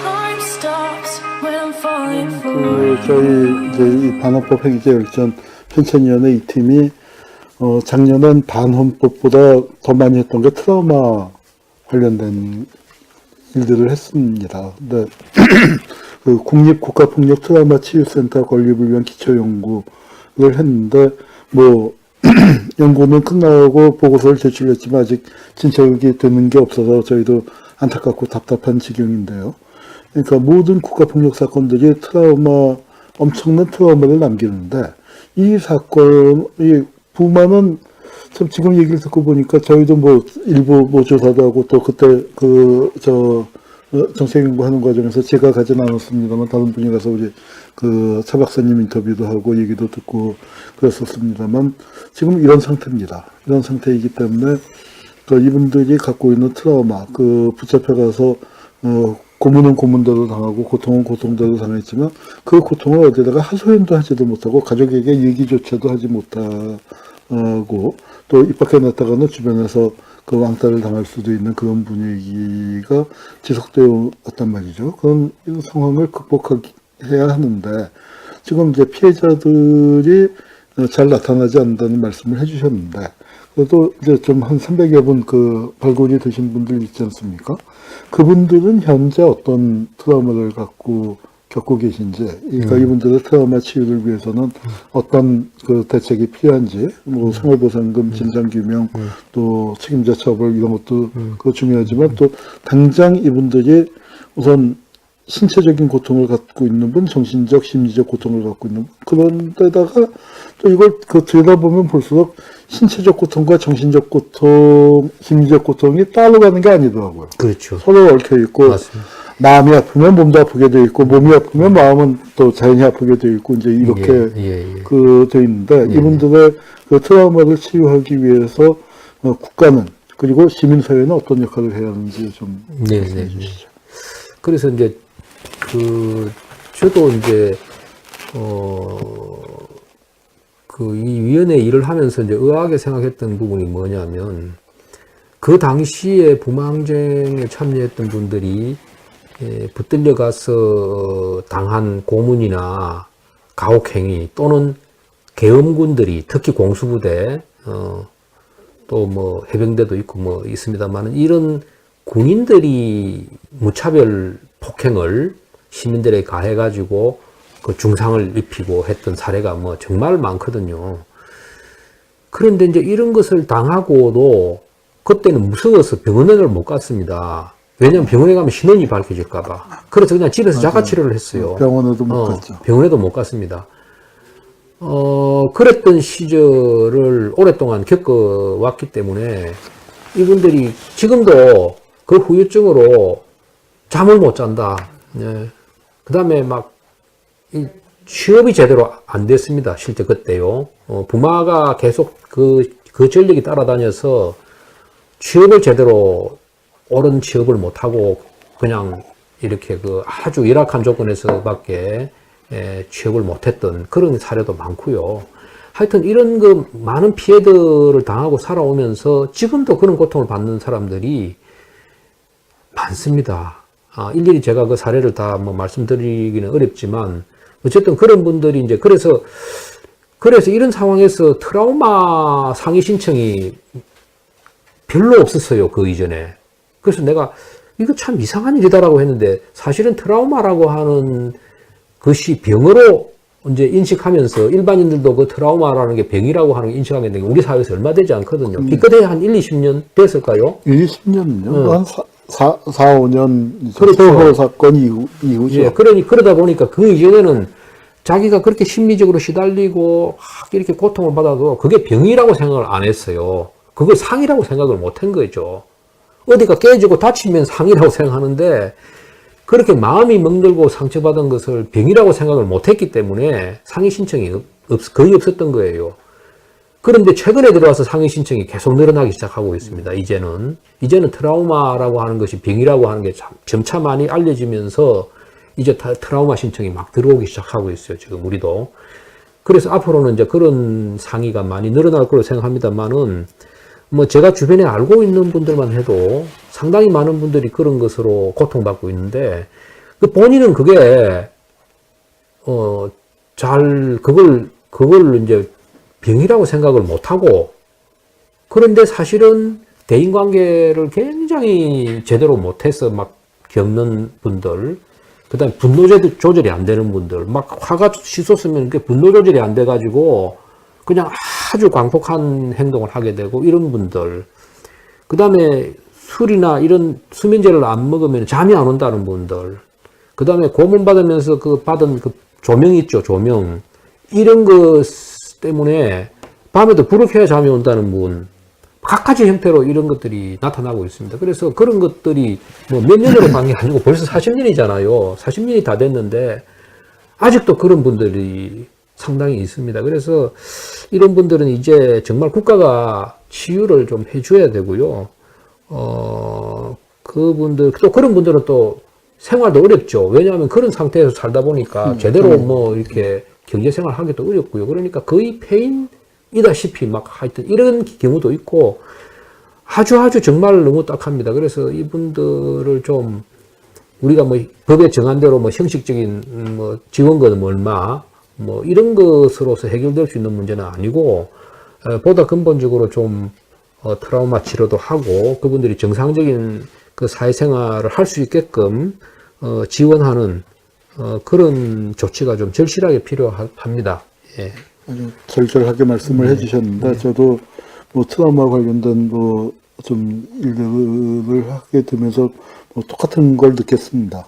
Time stops when I'm falling for 저희 이제 이 반헌법 행위자 열전 편찬위원회 이 팀이 작년엔 반헌법보다 더 많이 했던 게 트라우마 관련된 일들을 했습니다. 근데 그 국립국가폭력 트라우마 치유센터 건립을 위한 기초연구를 했는데 뭐 연구는 끝나고 보고서를 제출했지만 아직 진척이 되는 게 없어서 저희도 안타깝고 답답한 지경인데요. 그러니까 모든 국가폭력 사건들이 엄청난 트라우마를 남기는데 이 사건이 부마는 참 지금 얘기를 듣고 보니까 저희도 뭐 일부 뭐 조사도 하고 또 그때 정책 연구하는 과정에서 제가 가진 않았습니다만 다른 분이 가서 우리 차 박사님 인터뷰도 하고 얘기도 듣고 그랬었습니다만 지금 이런 상태입니다. 이런 상태이기 때문에 이분들이 갖고 있는 트라우마, 붙잡혀가서 고문은 고문대로 당하고 고통은 고통대로 당했지만 그 고통을 어디다가 하소연도 하지도 못하고 가족에게 얘기조차도 하지 못하고 또 입 밖에 냈다가는 주변에서 왕따를 당할 수도 있는 그런 분위기가 지속되어 왔단 말이죠. 그런 상황을 극복해야 하는데 지금 이제 피해자들이 잘 나타나지 않는다는 말씀을 해주셨는데 그래도 이제 좀 한 300여 분 발굴이 되신 분들 있지 않습니까? 그분들은 현재 어떤 트라우마를 겪고 계신지, 그러니까 이분들의 트라우마 치유를 위해서는 어떤 대책이 필요한지, 뭐 생활보상금, 진상규명, 또 책임자 처벌 이런 것도 중요하지만 또 당장 이분들이 우선 신체적인 고통을 갖고 있는 분, 정신적, 심리적 고통을 갖고 있는 분, 그런 데다가 또 이걸 들여다보면 볼수록 신체적 고통과 정신적 고통, 심리적 고통이 따로 가는 게 아니더라고요. 그렇죠. 서로 얽혀 있고, 맞습니다. 마음이 아프면 몸도 아프게 돼 있고, 몸이 아프면 마음은 또 자연히 아프게 돼 있고, 이제 이렇게 돼 있는데, 이분들의 트라우마를 치유하기 위해서 국가는, 그리고 시민사회는 어떤 역할을 해야 하는지 좀 말씀해 주시죠. 그래서 이제 저도 이제 이 위원회 일을 하면서 이제 의아하게 생각했던 부분이 뭐냐면 그 당시에 부마항쟁에 참여했던 분들이 붙들려 가서 당한 고문이나 가혹행위 또는 계엄군들이 특히 공수부대 또 뭐 해병대도 있고 뭐 있습니다만은 이런 군인들이 무차별 폭행을 시민들에게 가해가지고 중상을 입히고 했던 사례가 뭐 정말 많거든요. 그런데 이제 이런 것을 당하고도 그때는 무서워서 병원을 못 갔습니다. 왜냐면 병원에 가면 신원이 밝혀질까봐. 그래서 그냥 집에서 자가치료를 했어요. 병원에도 못 갔죠. 병원에도 못 갔습니다. 그랬던 시절을 오랫동안 겪어왔기 때문에 이분들이 지금도 그 후유증으로 잠을 못 잔다. 그 다음에 취업이 제대로 안 됐습니다. 실제 그때요. 부마가 계속 그 전력이 따라다녀서 취업을 제대로 옳은 취업을 못하고 그냥 이렇게 아주 열악한 조건에서밖에 취업을 못했던 그런 사례도 많고요. 하여튼 이런 많은 피해들을 당하고 살아오면서 지금도 그런 고통을 받는 사람들이 많습니다. 일일이 제가 그 사례를 다 말씀드리기는 어렵지만 어쨌든 그런 분들이 이제 그래서 이런 상황에서 트라우마 상위 신청이 별로 없었어요. 그 이전에. 그래서 내가 이거 참 이상한 일이다라고 했는데 사실은 트라우마라고 하는 것이 병으로 이제 인식하면서 일반인들도 그 트라우마라는 게 병이라고 하는 게 인식하게 되는 게 우리 사회에서 얼마 되지 않거든요. 기껏해 한 1, 20년 됐을까요? 1, 20년요? 한 4, 5년 그렇죠. 세월호 사건 이후죠. 예, 그러다 보니까 그 이전에는 자기가 그렇게 심리적으로 시달리고 막 이렇게 고통을 받아도 그게 병이라고 생각을 안 했어요. 그걸 상이라고 생각을 못 한 거죠. 어디가 깨지고 다치면 상이라고 생각하는데 그렇게 마음이 멍들고 상처받은 것을 병이라고 생각을 못 했기 때문에 상위 신청이 거의 없었던 거예요. 그런데 최근에 들어와서 상위 신청이 계속 늘어나기 시작하고 있습니다. 이제는 트라우마라고 하는 것이 병이라고 하는 게 점차 많이 알려지면서 이제 트라우마 신청이 막 들어오기 시작하고 있어요. 지금 우리도. 그래서 앞으로는 이제 그런 상위가 많이 늘어날 거로 생각합니다만은 뭐 제가 주변에 알고 있는 분들만 해도 상당히 많은 분들이 그런 것으로 고통받고 있는데, 그 본인은 그게, 그걸 이제 병이라고 생각을 못하고, 그런데 사실은 대인관계를 굉장히 제대로 못해서 막 겪는 분들, 그 다음에 분노 조절이 안 되는 분들, 막 화가 치솟으면 그 분노 조절이 안 돼가지고, 그냥 아주 광폭한 행동을 하게 되고, 이런 분들, 그 다음에 술이나 이런 수면제를 안 먹으면 잠이 안 온다는 분들, 그 다음에 고문 받으면서 받은 조명 있죠, 조명. 이런 것 때문에 밤에도 불을 켜야 잠이 온다는 분, 각가지 형태로 이런 것들이 나타나고 있습니다. 그래서 그런 것들이 뭐 몇 년으로 간 게 아니고 벌써 40년이잖아요. 40년이 다 됐는데, 아직도 그런 분들이 상당히 있습니다. 그래서 이런 분들은 이제 정말 국가가 치유를 좀 해줘야 되고요. 그분들, 또 그런 분들은 또 생활도 어렵죠. 왜냐하면 그런 상태에서 살다 보니까 제대로 뭐 이렇게 경제생활 하기도 어렵고요. 그러니까 거의 폐인이다시피 막 하여튼 이런 경우도 있고 아주 정말 너무 딱합니다. 그래서 이분들을 좀 우리가 뭐 법에 정한 대로 뭐 형식적인 뭐 지원금 얼마 뭐 이런 것으로서 해결될 수 있는 문제는 아니고 보다 근본적으로 좀 트라우마 치료도 하고 그분들이 정상적인 그 사회생활을 할 수 있게끔 지원하는 그런 조치가 좀 절실하게 필요합니다. 예. 아주 절절하게 말씀을 해주셨는데 저도 뭐 트라우마 관련된 뭐 좀 일들을 하게 되면서 뭐 똑같은 걸 느꼈습니다.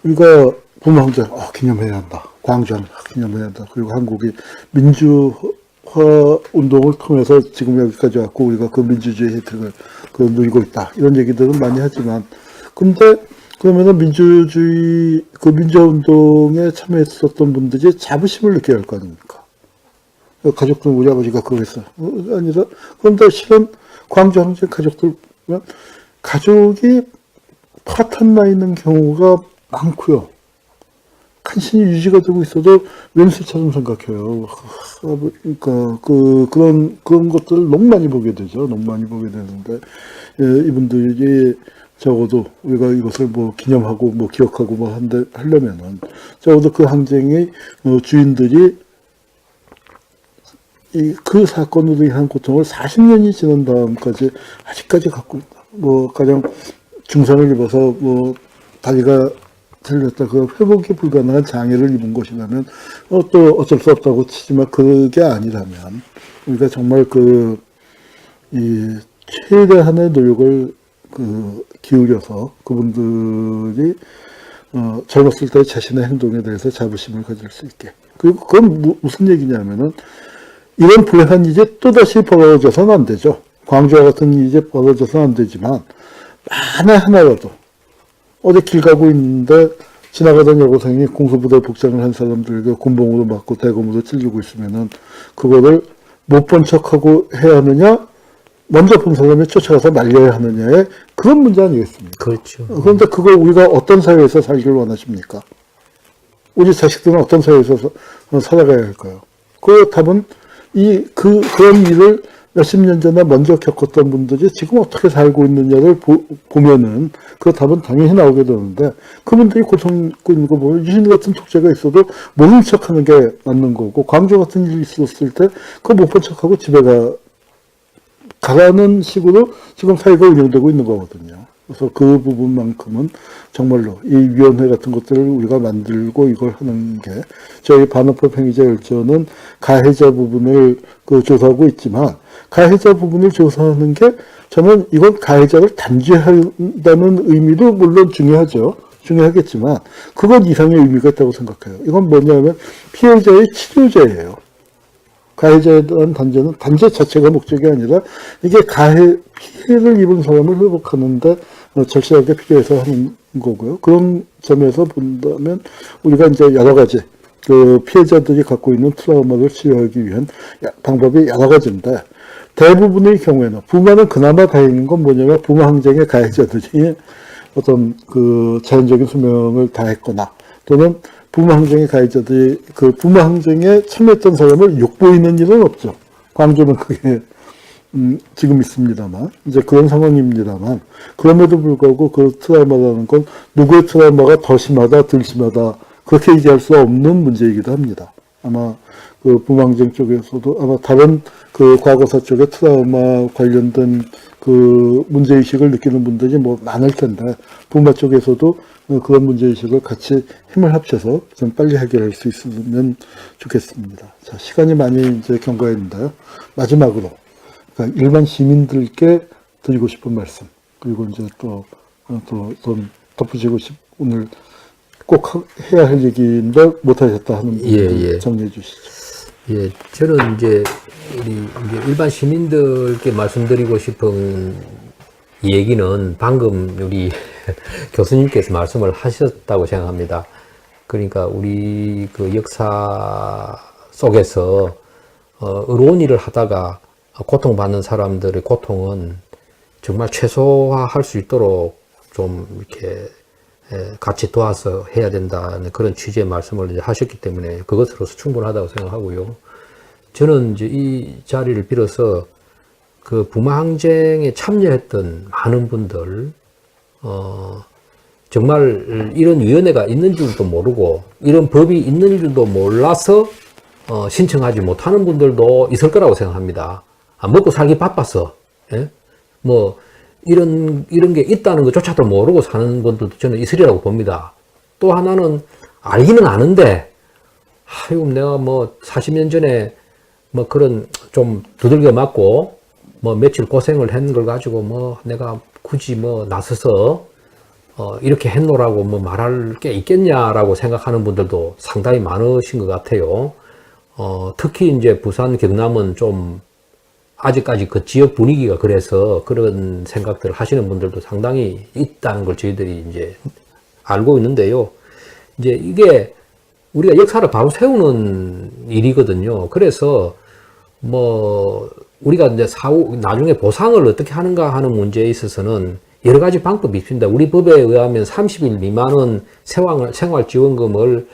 우리가 부모항쟁 기념해야 한다. 광주항 기념해야 한다. 그리고 한국이 민주화 운동을 통해서 지금 여기까지 왔고 우리가 그 민주주의 혜택을 누리고 있다. 이런 얘기들은 많이 하지만 근데 그러면은 민주주의 그 민주화 운동에 참여했었던 분들이 자부심을 느껴야 할 거 아닙니까? 가족들 우리 아버지가 그거 했어. 아니라 그런데 실은 광주항쟁 가족들 보면 가족이 파탄 나 있는 경우가 많고요. 간신히 유지가 되고 있어도 왼수처럼 생각해요. 그러니까 그런 것들을 너무 많이 보게 되죠. 너무 많이 보게 되는데 이분들이 적어도 우리가 이것을 뭐 기념하고 뭐 기억하고 뭐 하려면은 적어도 그 항쟁의 주인들이 그 사건으로 인한 고통을 40년이 지난 다음까지 아직까지 갖고 있다. 뭐 가장 중상을 입어서 뭐 다리가 틀렸다. 그 회복이 불가능한 장애를 입은 것이라면 또 어쩔 수 없다고 치지만 그게 아니라면 우리가 정말 이 최대한의 노력을 기울여서 그분들이 젊었을 때 자신의 행동에 대해서 자부심을 가질 수 있게. 그리고 그건 무슨 얘기냐면은 이런 불행한 일이 또다시 벌어져서는 안 되죠. 광주와 같은 일이 벌어져서는 안 되지만 만에 하나라도 어디 길 가고 있는데 지나가던 여고생이 공수부대 복장을 한 사람들에게 곤봉으로 맞고 대검으로 찔리고 있으면은 그거를 못 본 척하고 해야 하느냐 먼저 본 사람이 쫓아가서 말려야 하느냐의 그런 문제 아니겠습니까? 그렇죠. 그런데 그걸 우리가 어떤 사회에서 살기를 원하십니까? 우리 자식들은 어떤 사회에서 살아가야 할까요? 그 답은 그런 일을 몇십 년 전에 먼저 겪었던 분들이 지금 어떻게 살고 있느냐를 보면은 그 답은 당연히 나오게 되는데 그분들이 고통 겪고 있는 거 보면 유신 같은 독재가 있어도 모른 척 하는 게 맞는 거고 광주 같은 일이 있었을 때 그거 못 본 척하고 집에 가라는 식으로 지금 사회가 운영되고 있는 거거든요. 그래서 그 부분만큼은 정말로 이 위원회 같은 것들을 우리가 만들고 이걸 하는 게 저희 반헌법 행위자 열전은 가해자 부분을 조사하고 있지만 가해자 부분을 조사하는 게 저는 이건 가해자를 단죄한다는 의미도 물론 중요하겠지만 그건 이상의 의미가 있다고 생각해요. 이건 뭐냐면 피해자의 치료제예요. 가해자에 대한 단죄 자체가 목적이 아니라 이게 피해를 입은 사람을 회복하는데 절실하게 필요해서 하는 거고요. 그런 점에서 본다면 우리가 이제 여러 가지 피해자들이 갖고 있는 트라우마를 치료하기 위한 방법이 여러 가지인데 대부분의 경우에는 부모는 그나마 다행인 건 뭐냐면 부모 항쟁의 가해자들이 어떤 자연적인 수명을 다했거나 또는 부모 항쟁의 가해자들이 부모 항쟁에 참여했던 사람을 욕보이는 일은 없죠. 광주는 그게 지금 있습니다만, 이제 그런 상황입니다만, 그럼에도 불구하고 그 트라우마라는 건 누구의 트라우마가 더 심하다, 덜 심하다, 그렇게 얘기할 수 없는 문제이기도 합니다. 아마 그 부망쟁 쪽에서도 아마 다른 그 과거사 쪽에 트라우마 관련된 그 문제의식을 느끼는 분들이 뭐 많을 텐데, 부마 쪽에서도 그런 문제의식을 같이 힘을 합쳐서 좀 빨리 해결할 수 있으면 좋겠습니다. 자, 시간이 많이 이제 경과했는데요. 마지막으로, 그러니까 일반 시민들께 드리고 싶은 말씀, 그리고 이제 좀 덧붙이고 오늘 꼭 해야 할 얘기인데 못하셨다 하는 부분 정리해 주시죠. 예, 저는 이제 이제 일반 시민들께 말씀드리고 싶은 얘기는 방금 우리 교수님께서 말씀을 하셨다고 생각합니다. 그러니까 우리 그 역사 속에서 의로운 일을 하다가 고통받는 사람들의 고통은 정말 최소화할 수 있도록 좀 이렇게 같이 도와서 해야 된다는 그런 취지의 말씀을 이제 하셨기 때문에 그것으로서 충분하다고 생각하고요. 저는 이제 이 자리를 빌어서 그 부마항쟁에 참여했던 많은 분들, 정말 이런 위원회가 있는 줄도 모르고 이런 법이 있는 줄도 몰라서 신청하지 못하는 분들도 있을 거라고 생각합니다. 먹고 살기 바빠서, 예? 뭐 이런 게 있다는 것조차도 모르고 사는 분들도 저는 있으리라고 봅니다. 또 하나는 알기는 아는데, 아유, 내가 뭐 40년 전에 뭐 그런 좀 두들겨 맞고 뭐 며칠 고생을 한 걸 가지고 뭐 내가 굳이 뭐 나서서 이렇게 했노라고 뭐 말할 게 있겠냐라고 생각하는 분들도 상당히 많으신 것 같아요. 특히 이제 부산, 경남은 좀 아직까지 그 지역 분위기가 그래서 그런 생각들을 하시는 분들도 상당히 있다는 걸 저희들이 이제 알고 있는데요. 이제 이게 우리가 역사를 바로 세우는 일이거든요. 그래서 뭐 우리가 이제 나중에 보상을 어떻게 하는가 하는 문제에 있어서는 여러 가지 방법이 있습니다. 우리 법에 의하면 30일 미만은 생활지원금을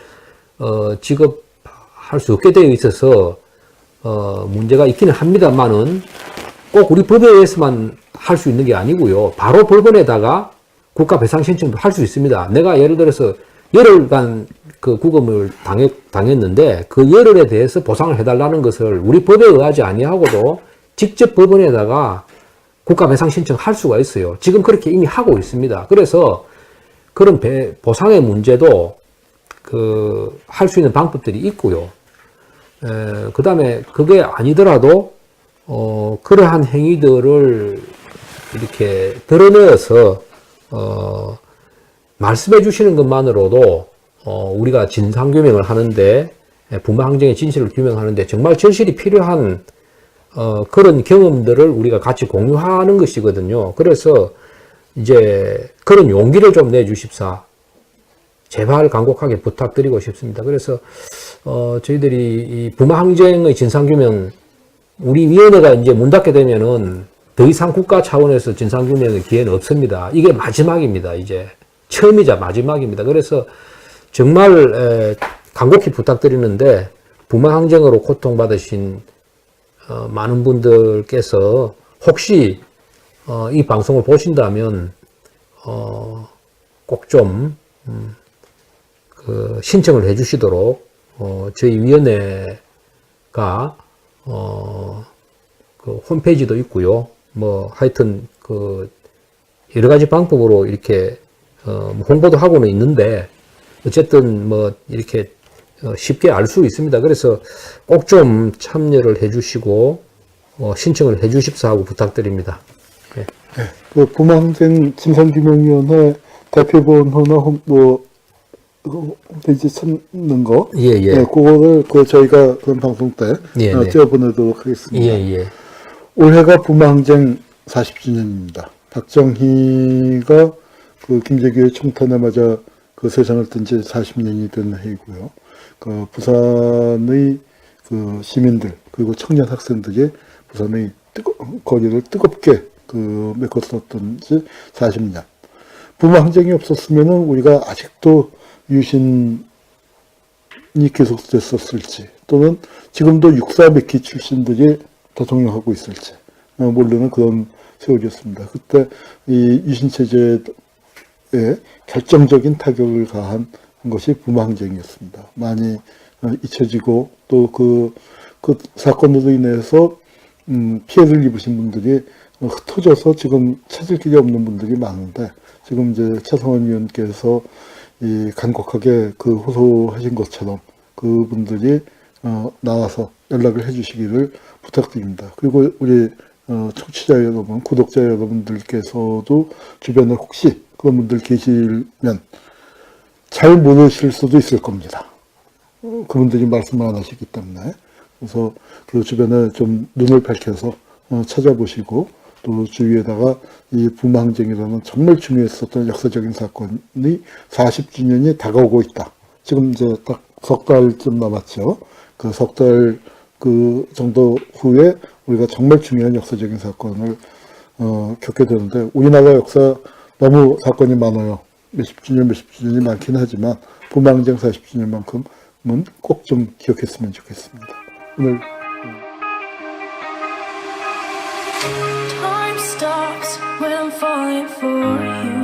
지급할 수 없게 되어 있어서 문제가 있기는 합니다만은 꼭 우리 법에 의해서만 할 수 있는 게 아니고요. 바로 법원에다가 국가 배상 신청도 할 수 있습니다. 내가 예를 들어서 열흘간 그 구금을 당했는데 그 열흘에 대해서 보상을 해달라는 것을 우리 법에 의하지 아니하고도 직접 법원에다가 국가 배상 신청할 수가 있어요. 지금 그렇게 이미 하고 있습니다. 그래서 그런 보상의 문제도 할 수 있는 방법들이 있고요. 그 다음에 그게 아니더라도 그러한 행위들을 이렇게 드러내어서 말씀해 주시는 것만으로도 우리가 진상규명을 하는데, 부마항쟁의 진실을 규명하는데 정말 절실히 필요한 그런 경험들을 우리가 같이 공유하는 것이거든요. 그래서 이제 그런 용기를 좀 내주십사 제발 간곡하게 부탁드리고 싶습니다. 그래서 저희들이 이 부마항쟁의 진상규명, 우리 위원회가 이제 문 닫게 되면은 더 이상 국가 차원에서 진상규명의 기회는 없습니다. 이게 마지막입니다. 이제 처음이자 마지막입니다. 그래서 정말 간곡히 부탁드리는데, 부마항쟁으로 고통받으신 많은 분들께서 혹시 이 방송을 보신다면 꼭 좀 신청을 해 주시도록 저희 위원회가 그 홈페이지도 있고요. 뭐 하여튼 여러 가지 방법으로 이렇게 홍보도 하고는 있는데, 어쨌든 뭐 이렇게 쉽게 알 수 있습니다. 그래서 꼭 좀 참여를 해 주시고 신청을 해 주십사 하고 부탁드립니다. 네. 네. 그 부마항쟁 진상규명위원회 대표번호나 홈페이지 찾는 거, 네, 그거를 저희가 그런 방송 때 띄워보내도록 하겠습니다. 올해가 부마항쟁 40주년입니다. 박정희가 그 김재규의 총탄에 맞아 그 세상을 뜬 지 40년이 된 해이고요. 그 부산의 그 시민들 그리고 청년 학생들이 부산의 거리를 뜨겁게 메꿨었던 지 40년. 부마항쟁이 없었으면은 우리가 아직도 유신이 계속됐었을지, 또는 지금도 육사 백기 출신들이 대통령하고 있을지, 모르는 그런 세월이었습니다. 그때 이 유신체제에 결정적인 타격을 가한 것이 부마항쟁이었습니다. 많이 잊혀지고 또 그 사건으로 인해서 피해를 입으신 분들이 흩어져서 지금 찾을 길이 없는 분들이 많은데, 지금 이제 차성원 의원께서 이 간곡하게 그 호소하신 것처럼 그분들이 나와서 연락을 해주시기를 부탁드립니다. 그리고 우리 청취자 여러분, 구독자 여러분들께서도 주변에 혹시 그런 분들 계시면 잘 모르실 수도 있을 겁니다. 그분들이 말씀을 안 하시기 때문에. 그래서 그 주변에 좀 눈을 밝혀서 찾아보시고, 또 주위에다가 이 부마항쟁이라는 정말 중요했었던 역사적인 사건이 40주년이 다가오고 있다. 지금 이제 딱 석 달쯤 남았죠. 그 석 달 그 정도 후에 우리가 정말 중요한 역사적인 사건을 겪게 되는데, 우리나라 역사 너무 사건이 많아요. 몇십 주년이 많긴 하지만 부마항쟁 40주년만큼은 꼭 좀 기억했으면 좋겠습니다. 오늘 Time stops when I'm falling for you.